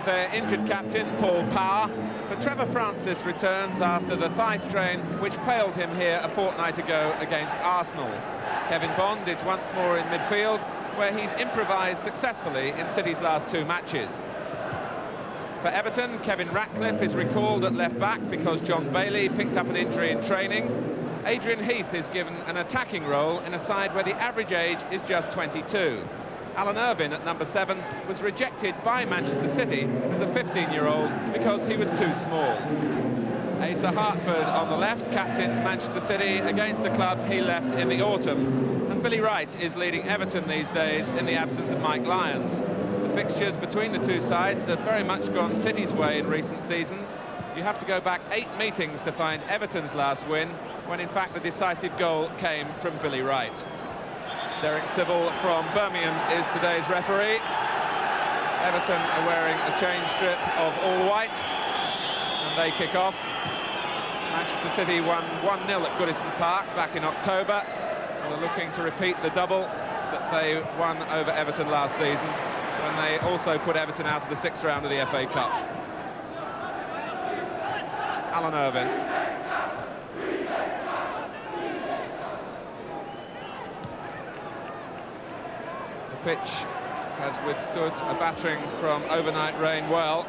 their injured captain, Paul Power, but Trevor Francis returns after the thigh strain which failed him here a fortnight ago against Arsenal. Kevin Bond is once more in midfield, where he's improvised successfully in City's last 2 matches. For Everton, Kevin Ratcliffe is recalled at left-back because John Bailey picked up an injury in training. Adrian Heath is given an attacking role in a side where the average age is just 22. Alan Irvine at number 7 was rejected by Manchester City as a 15-year-old because he was too small. Asa Hartford on the left captains Manchester City against the club he left in the autumn. And Billy Wright is leading Everton these days in the absence of Mike Lyons. The fixtures between the two sides have very much gone City's way in recent seasons. You have to go back 8 meetings to find Everton's last win, when in fact the decisive goal came from Billy Wright. Derek Civil from Birmingham is today's referee. Everton are wearing a change strip of all white, and they kick off. Manchester City won 1-0 at Goodison Park back in October, and are looking to repeat the double that they won over Everton last season, when they also put Everton out of the 6th round of the FA Cup. Alan Irvine. The pitch has withstood a battering from overnight rain well.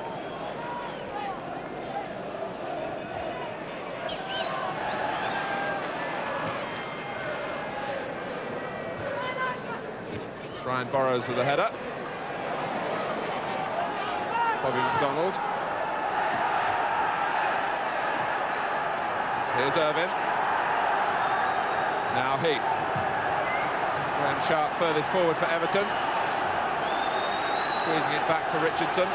Brian Burrows with a header. Bobby McDonald. Here's Irvine. Now Heath. Graham Sharp furthest forward for Everton. Squeezing it back for Richardson.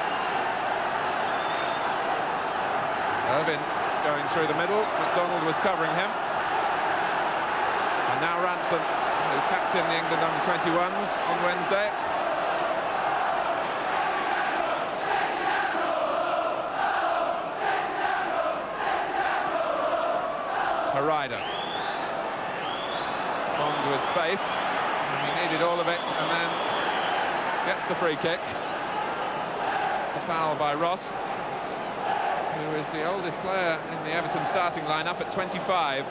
Irvine going through the middle. McDonald was covering him. And now Ranson, who captained the England under-21s on Wednesday. Ryder. Bond with space. He needed all of it, and then gets the free kick. A foul by Ross, who is the oldest player in the Everton starting lineup at 25.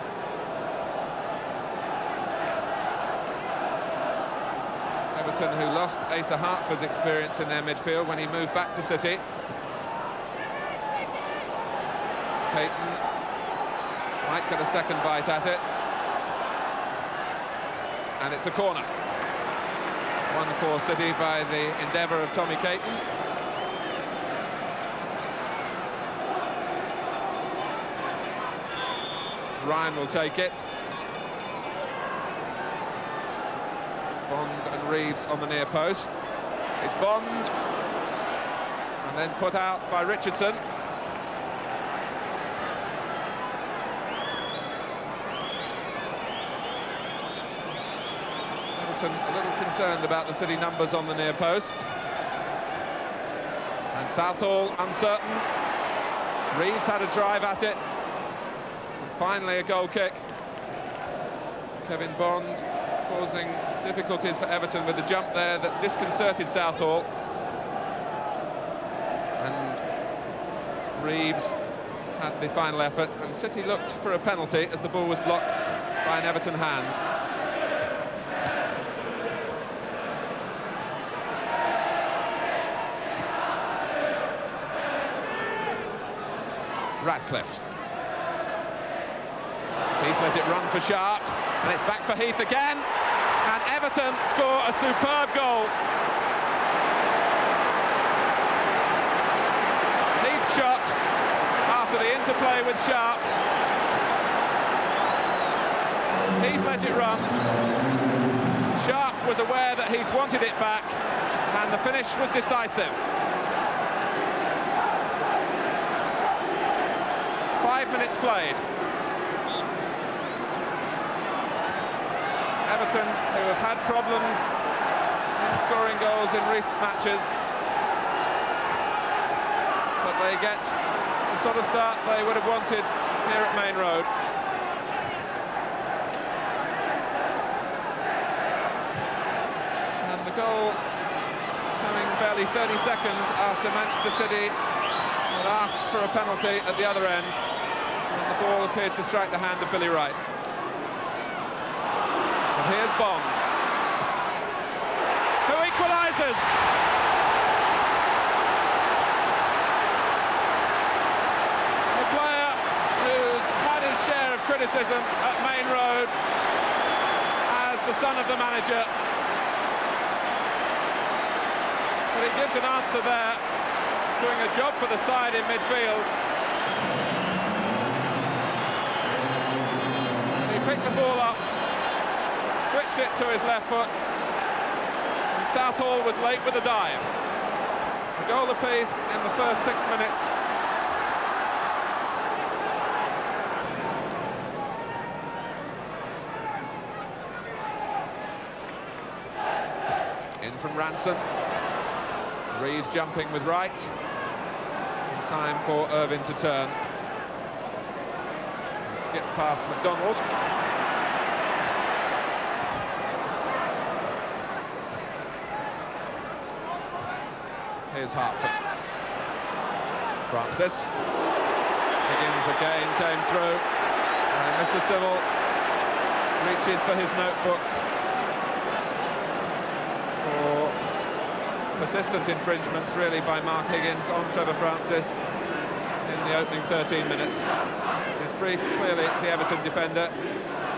Everton, who lost Asa Hartford's experience in their midfield when he moved back to City. Caton might get a second bite at it. And it's a corner. 1-4 City by the endeavour of Tommy Caton. Ryan will take it. Bond and Reeves on the near post. It's Bond. And then put out by Richardson. A little concerned about the City numbers on the near post. And Southall uncertain. Reeves had a drive at it. And finally a goal kick. Kevin Bond causing difficulties for Everton with the jump there that disconcerted Southall. And Reeves had the final effort, and City looked for a penalty as the ball was blocked by an Everton hand. Ratcliffe. Heath let it run for Sharp, and it's back for Heath again, and Everton score a superb goal. Heath's shot after the interplay with Sharp. Heath let it run. Sharp was aware that Heath wanted it back, and the finish was decisive. 5 minutes played. Everton, who have had problems in scoring goals in recent matches, but they get the sort of start they would have wanted here at Main Road. And the goal coming barely 30 seconds after Manchester City had asked for a penalty at the other end, and the ball appeared to strike the hand of Billy Wright. And here's Bond, who equalises. A player who's had his share of criticism at Main Road as the son of the manager. But he gives an answer there, doing a job for the side in midfield. And he picked the ball up, switched it to his left foot, and Southall was late with the dive. A goal apiece in the first 6 minutes. In from Ranson. Reeves jumping with Wright. Time for Irvine to turn. And skip past McDonald. Here's Hartford. Francis. Higgins again came through. And Mr. Civil reaches for his notebook. Persistent infringements, really, by Mark Higgins on Trevor Francis in the opening 13 minutes. His brief, clearly the Everton defender,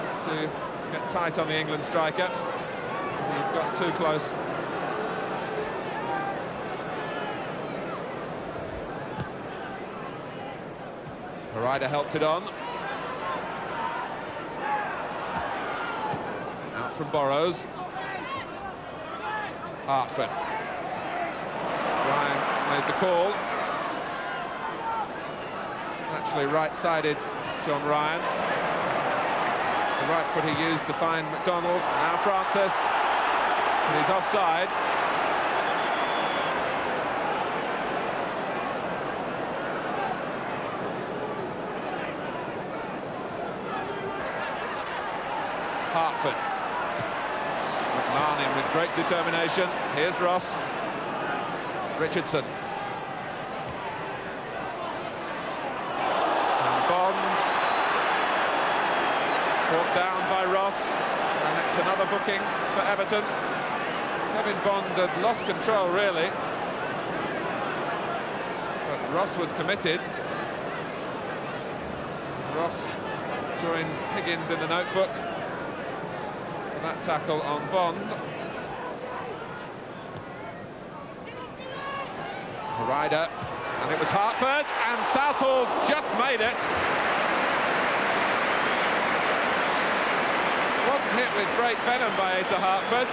is to get tight on the England striker. He's got too close. Ryder helped it on. Out from Burrows. Hartford. Ryan made the call. Actually right-sided John Ryan. It's the right foot he used to find McDonald. Now Francis, but he's offside. Hartford. McMahon in with great determination. Here's Ross. Richardson. And Bond. Brought down by Ross. And it's another booking for Everton. Kevin Bond had lost control, really. But Ross was committed. Ross joins Higgins in the notebook for that tackle on Bond. Ryder, and it was Hartford, and Southall just made it. Wasn't hit with great venom by Asa Hartford,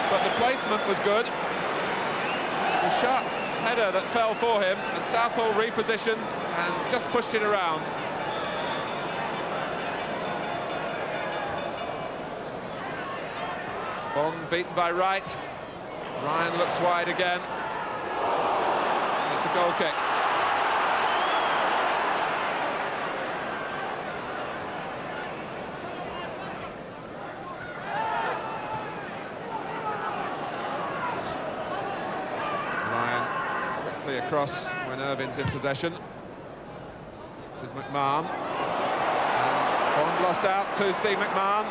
but the placement was good. The sharp header that fell for him, and Southall repositioned and just pushed it around. Bond beaten by Wright. Ryan looks wide again. It's a goal kick. Ryan quickly across when Irvine's in possession. This is McMahon. And Bond lost out to Steve McMahon.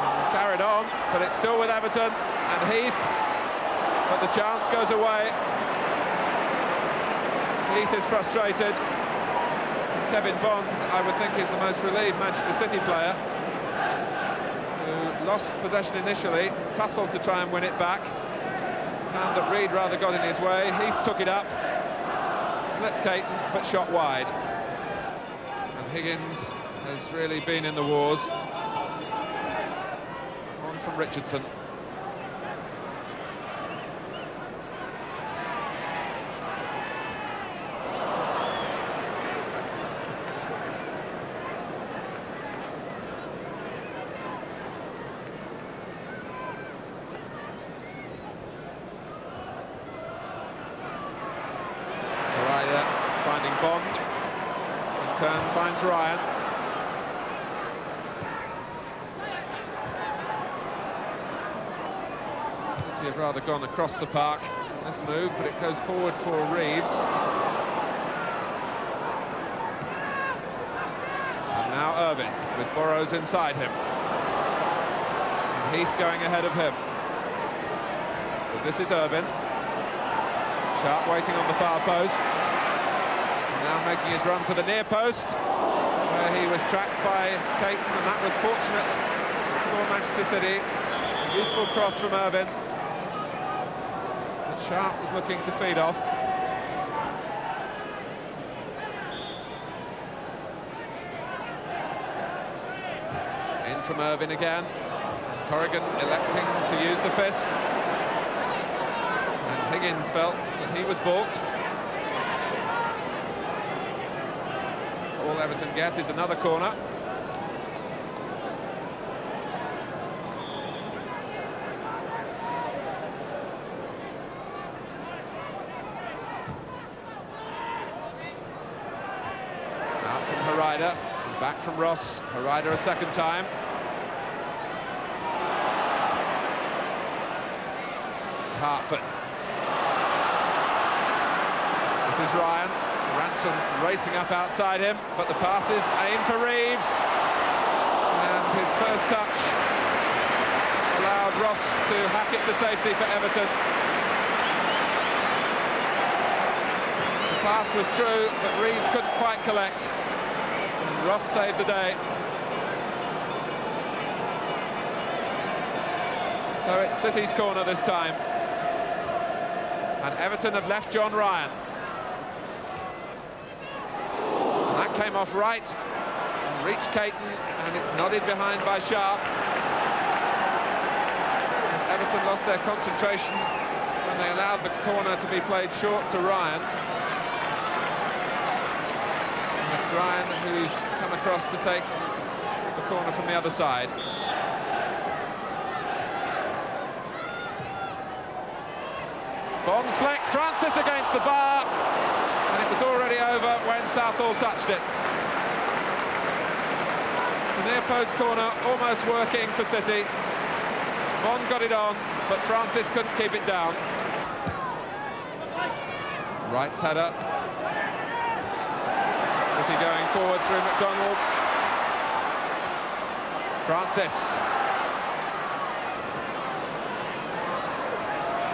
And carried on, but it's still with Everton. And Heath. But the chance goes away. Heath is frustrated. Kevin Bond, I would think, is the most relieved Manchester City player, who lost possession initially, tussled to try and win it back, found that Reed rather got in his way. Heath took it up, slipped Caton, but shot wide. And Higgins has really been in the wars. On from Richardson. Finding Bond, in turn finds Ryan. City Maybe have rather gone across the park, this move, but it goes forward for Reeves. And now Irvine, with Burrows inside him. And Heath going ahead of him. But this is Irvine. Sharp waiting on the far post. And now making his run to the near post, where he was tracked by Caton, and that was fortunate for Manchester City. A useful cross from Irvine. But Sharp was looking to feed off. In from Irvine again. Corrigan electing to use the fist. And Higgins felt that he was balked. All Everton get is another corner. Out from Harida, and back from Ross. Harida a second time. Hartford. This is Ryan. Ranson racing up outside him, but the pass is aimed for Reeves. And his first touch allowed Ross to hack it to safety for Everton. The pass was true, but Reeves couldn't quite collect. And Ross saved the day. So it's City's corner this time. And Everton have left John Ryan. And that came off right and reached Caton, and it's nodded behind by Sharp. And Everton lost their concentration when they allowed the corner to be played short to Ryan. And it's Ryan who's come across to take the corner from the other side. Bond's flick, Francis against the bar, and it was already over when Southall touched it. The near post corner almost working for City. Bond got it on, but Francis couldn't keep it down. Wright's header. City going forward through McDonald. Francis.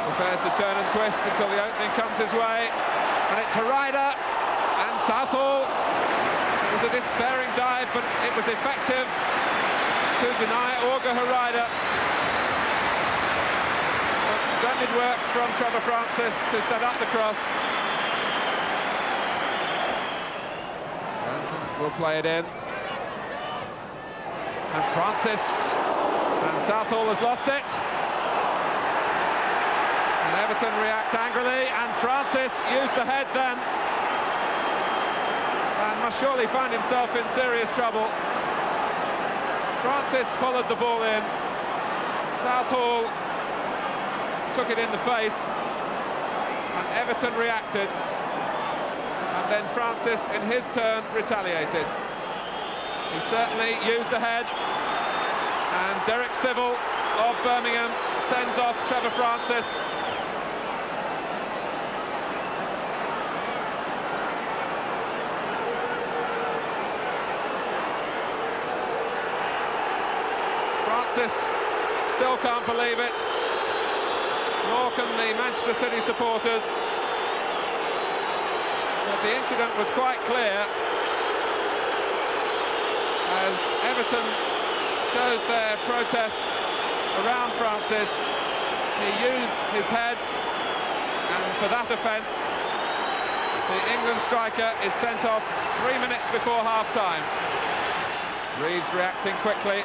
Prepared to turn and twist until the opening comes his way, and it's Harida and Southall. It was a despairing dive, but it was effective to deny Auger Harida. But splendid work from Trevor Francis to set up the cross. Ranson will play it in, and Francis, and Southall has lost it. And Everton react angrily, and Francis used the head then, and must surely find himself in serious trouble. Francis followed the ball in, Southall took it in the face, and Everton reacted, and then Francis in his turn retaliated. He certainly used the head, and Derek Civil of Birmingham sends off Trevor Francis. Francis still can't believe it, nor can the Manchester City supporters. But the incident was quite clear as Everton showed their protests around Francis. He used his head, and for that offence, the England striker is sent off 3 minutes before half-time. Reeves reacting quickly.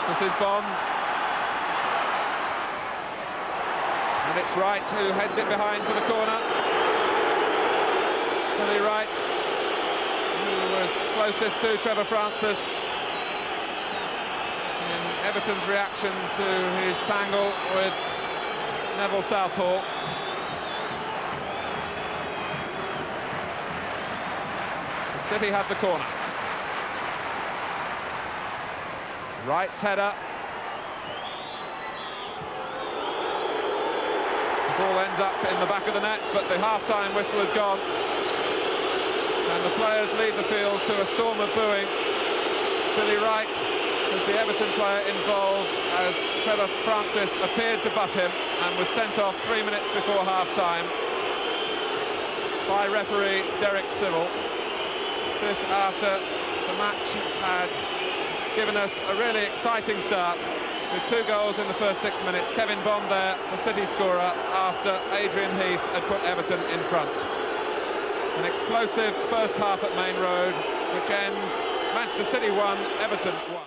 This is Bond. And it's Wright who heads it behind for the corner. Billy Wright, who was closest to Trevor Francis in Everton's reaction to his tangle with Neville Southall. City had the corner. Wright's header. The ball ends up in the back of the net, but the half-time whistle had gone. And the players leave the field to a storm of booing. Billy Wright was the Everton player involved as Trevor Francis appeared to butt him and was sent off 3 minutes before half-time by referee Derek Civil. This after the match had given us a really exciting start with 2 goals in the first 6 minutes. Kevin Bond there, the City scorer, after Adrian Heath had put Everton in front. An explosive first half at Main Road, which ends Manchester City 1, Everton 1.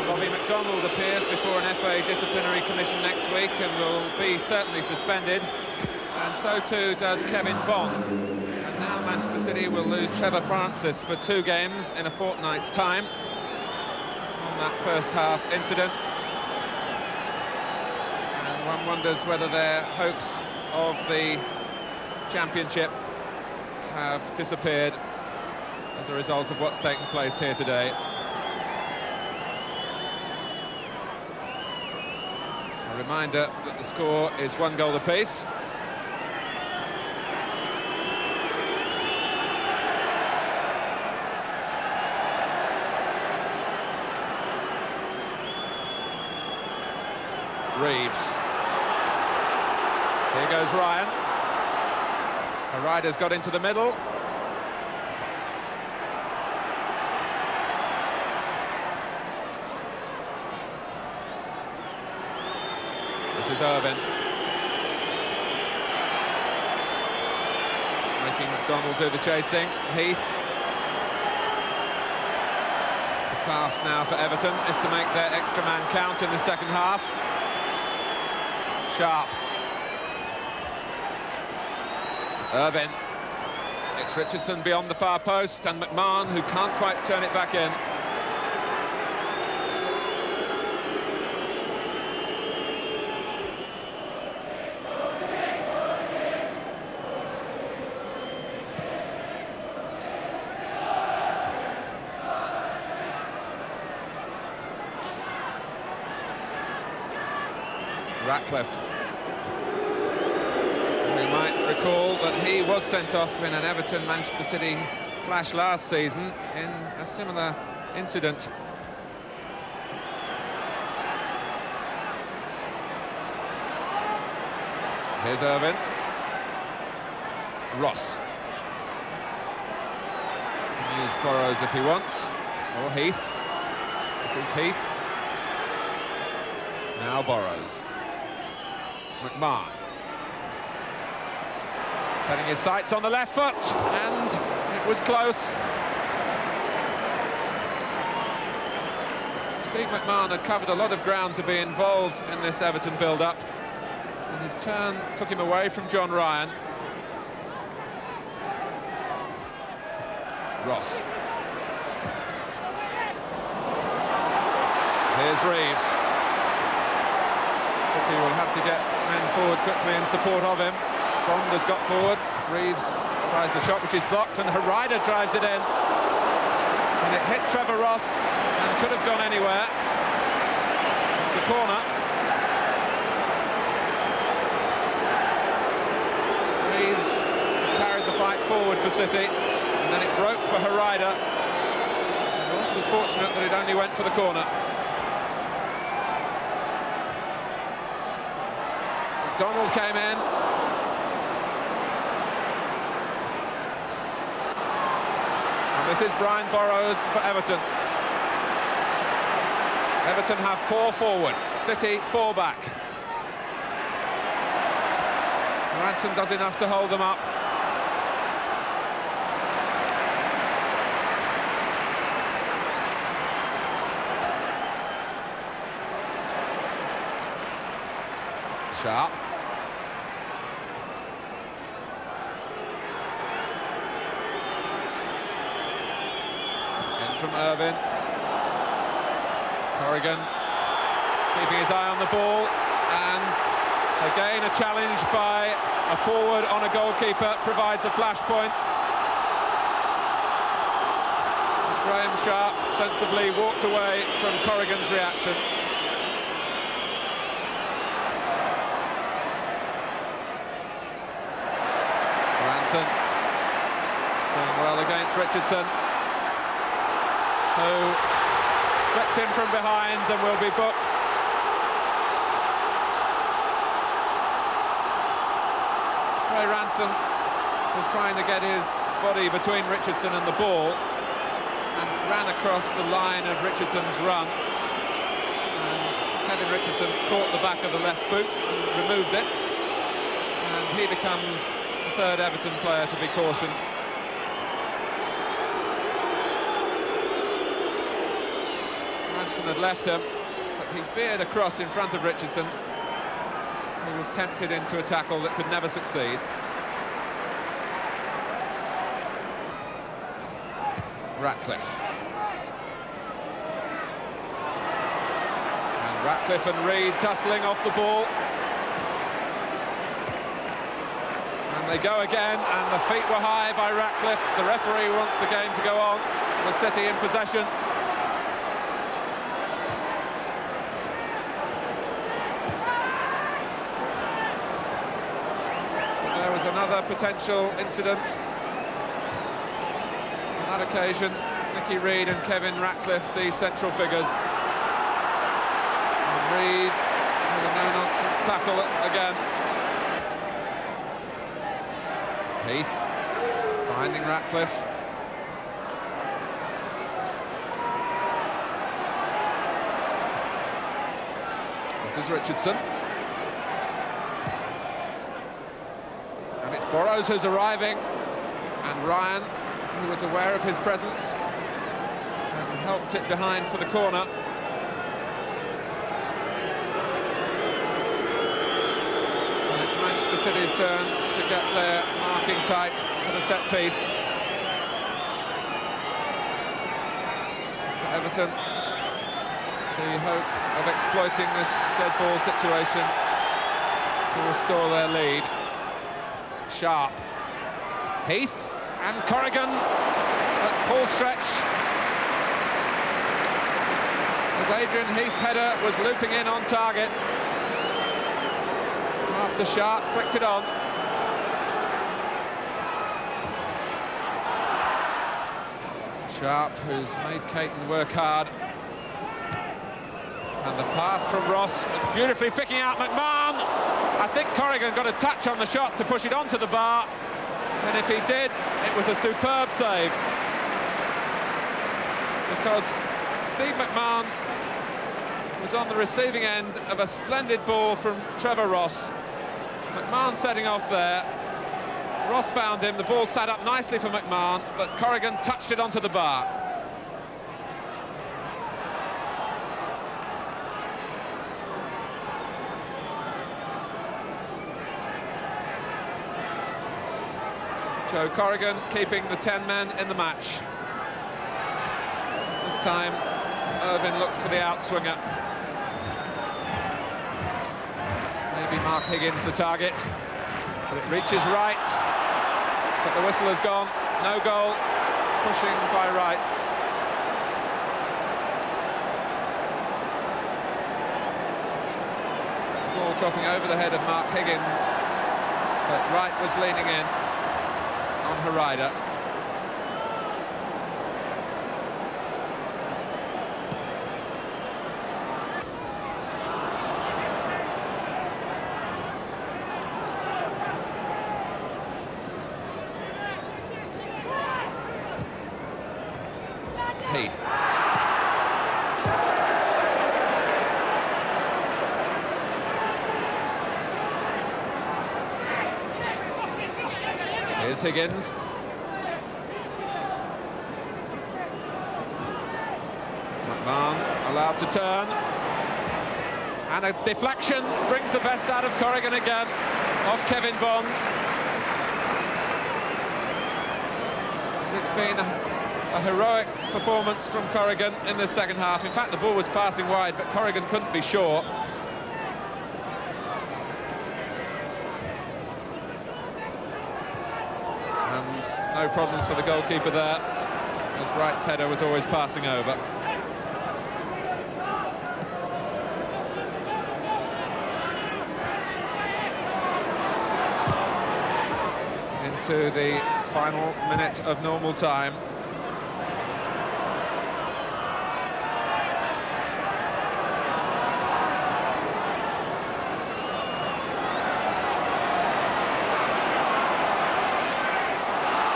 Bobby McDonald appears before an FA disciplinary commission next week and will be certainly suspended. And so too does Kevin Bond. And now Manchester City will lose Trevor Francis for 2 games in a fortnight's time on that first half incident. And one wonders whether their hopes of the championship have disappeared as a result of what's taken place here today. A reminder that the score is 1 goal apiece. Reeves. Here goes Ryan. A rider's got into the middle. This is Irvin. Making McDonald do the chasing. Heath. The task now for Everton is to make their extra man count in the second half. Sharp. Irvin. It's Richardson beyond the far post, and McMahon, who can't quite turn it back in. Ratcliffe. We might recall that he was sent off in an Everton-Manchester City clash last season in a similar incident. Here's Irvin. Ross. Can use Burrows if he wants, or Heath. This is Heath. Now Burrows. McMahon. Setting his sights on the left foot, and it was close. Steve McMahon had covered a lot of ground to be involved in this Everton build-up, and his turn took him away from John Ryan. Ross. Here's Reeves. City will have to get men forward quickly in support of him. Bond has got forward. Reeves tries the shot, which is blocked, and Ryder drives it in. And it hit Trevor Ross and could have gone anywhere. It's a corner. Reeves carried the fight forward for City, and then it broke for Ryder. Ross was fortunate that it only went for the corner. McDonald came in. And this is Brian Burrows for Everton. Everton have 4 forward, City 4 back. Ransom does enough to hold them up. Sharp. From Irvin. Corrigan keeping his eye on the ball, and again a challenge by a forward on a goalkeeper provides a flashpoint. Graham Sharp sensibly walked away from Corrigan's reaction. Ranson doing well against Richardson, who flicked in from behind and will be booked. Ray Ranson was trying to get his body between Richardson and the ball and ran across the line of Richardson's run, and Kevin Richardson caught the back of the left boot and removed it, and he becomes the third Everton player to be cautioned. Ranson had left him, but he veered across in front of Richardson, who was tempted into a tackle that could never succeed. Ratcliffe. And Ratcliffe and Reid tussling off the ball. And they go again, and the feet were high by Ratcliffe. The referee wants the game to go on, with City in possession. But there was another potential incident. On that occasion, Nicky Reid and Kevin Ratcliffe, the central figures. And Reid with a no-nonsense tackle again. Heath finding Ratcliffe. This is Richardson. And it's Burrows who's arriving. And Ryan, who was aware of his presence and helped it behind for the corner. And it's Manchester City's turn to get their marking tight for the set piece. For Everton, the hope of exploiting this dead ball situation to restore their lead. Sharp. Heath. And Corrigan at full stretch, as Adrian Heath's header was looping in on target after Sharp flicked it on. Sharp, who's made Caton work hard. And the pass from Ross was beautifully picking out McMahon. I think Corrigan got a touch on the shot to push it onto the bar, and if he did, it was a superb save, because Steve McMahon was on the receiving end of a splendid ball from Trevor Ross. McMahon setting off there. Ross found him, the ball sat up nicely for McMahon, but Corrigan touched it onto the bar. Joe Corrigan keeping the 10 men in the match. This time, Irvine looks for the outswinger. Maybe Mark Higgins the target, but it reaches right. But the whistle has gone. No goal. Pushing by Wright. Ball dropping over the head of Mark Higgins, but Wright was leaning in on her rider. Heath. Here's Higgins. McMahon allowed to turn. And a deflection brings the best out of Corrigan again, off Kevin Bond. It's been a heroic performance from Corrigan in the second half. In fact, the ball was passing wide, but Corrigan couldn't be sure. And no problems for the goalkeeper there, as Wright's header was always passing over. into the final minute of normal time.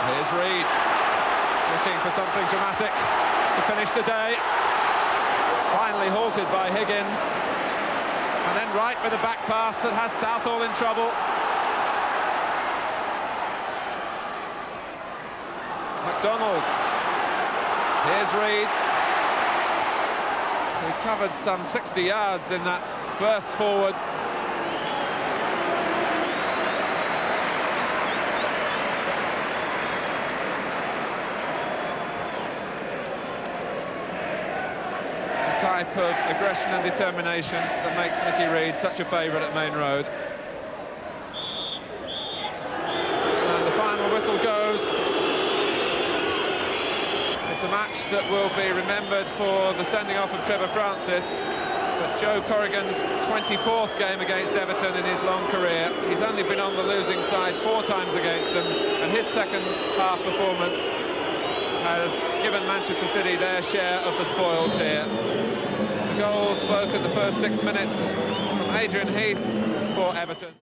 Here's Reed, looking for something dramatic to finish the day. Finally halted by Higgins. And then right with a back pass that has Southall in trouble. McDonald. Here's Reed, who covered some 60 yards in that burst forward. Type of aggression and determination that makes Nicky Reed such a favourite at Main Road. And the final whistle goes. It's a match that will be remembered for the sending off of Trevor Francis, but Joe Corrigan's 24th game against Everton in his long career. He's only been on the losing side 4 times against them, and his second half performance has given Manchester City their share of the spoils here. The goals both in the first 6 minutes from Adrian Heath for Everton.